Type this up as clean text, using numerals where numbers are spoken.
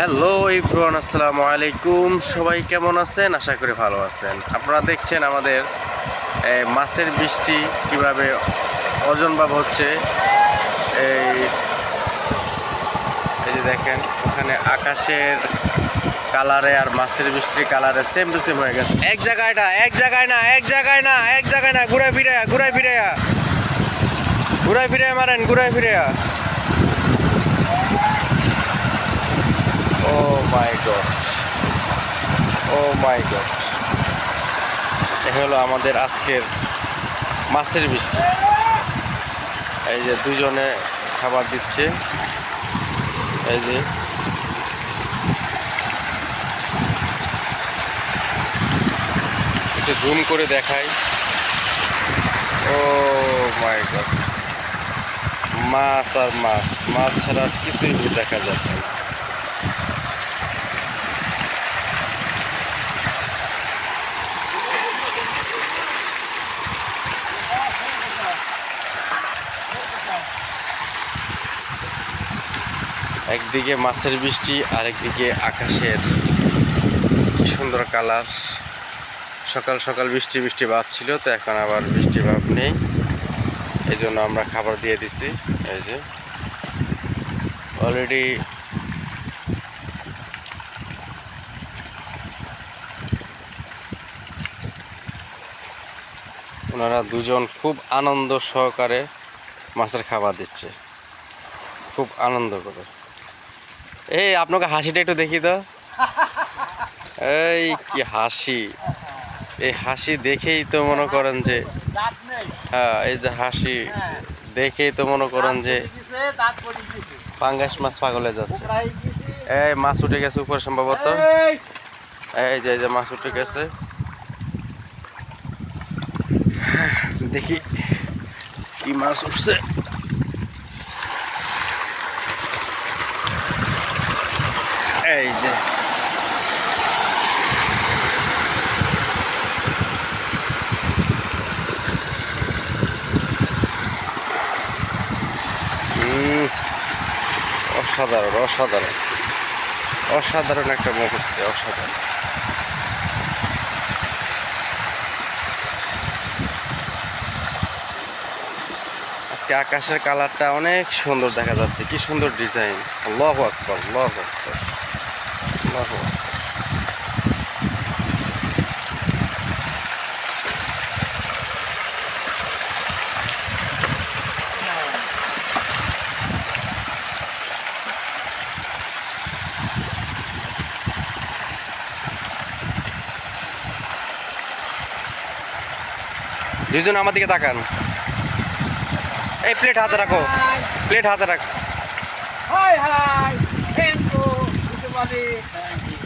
Hello everyone, আসসালামু আলাইকুম। সবাই কেমন আছেন? আশা করি ভালো আছেন। আপনারা দেখছেন আমাদের মাছের বৃষ্টি কিভাবে ওজনভাব হচ্ছে। এই এই যে দেখেন, ওখানে আকাশের কালারে আর মাছের বৃষ্টির কালারে সেম টু সেম হয়ে গেছে। এক জায়গায় না, এক জায়গায় না, এক জায়গায় না, এক জায়গায় না, ঘুরায় ফিরে ঘুরায় ফিরে ঘুরায় ফিরে মারেন, ঘুরায় ফিরে। ও মাই গড, ও মাই গড, এ হলো আমাদের আজকের মাছের বৃষ্টি। এই যে দুজনে খাবার দিচ্ছে, এই যে একটু জুম করে দেখাই। ও মাই গড, মাছ আর মাছ, মাছ ছাড়া আর কিছুই দেখা যাচ্ছে না। একদিকে মাছের বৃষ্টি, আরেকদিকে আকাশের কি সুন্দর কালার। সকাল সকাল বৃষ্টি বৃষ্টি ভাব ছিল, তো এখন আবার বৃষ্টি ভাব নেই। এই জন্য আমরা খাবার দিয়ে দিছি। এই যে অলরেডি ওনারা দুজন খুব আনন্দ সহকারে মাছের খাবার দিচ্ছে, খুব আনন্দ করে। এই আপনাকে হাসিটা একটু দেখি তো। এই কি হাসি! এই হাসি দেখেই তো মনে করেন যে, হ্যাঁ, এই যে হাসি দেখেই তো মনে করেন যে পাঙ্গাস মাছ পাগলে যাচ্ছে। এই মাছ উঠে গেছে উপরে সম্ভবত। এই যে মাছ উঠে গেছে, দেখি কি মাছ উঠছে। এই যে অসাধারণ অসাধারণ অসাধারণ একটা মুহূর্ত, অসাধারণ। আজকে আকাশের কালারটা অনেক সুন্দর দেখা যাচ্ছে, কি সুন্দর ডিজাইন। আল্লাহু আকবার, আল্লাহু আকবার, আল্লাহু আকবার। দুইজন আমার দিকে তাকান। এই প্লেট হাতে রাখো, প্লেট হাতে রাখো। Hi hi, thank you.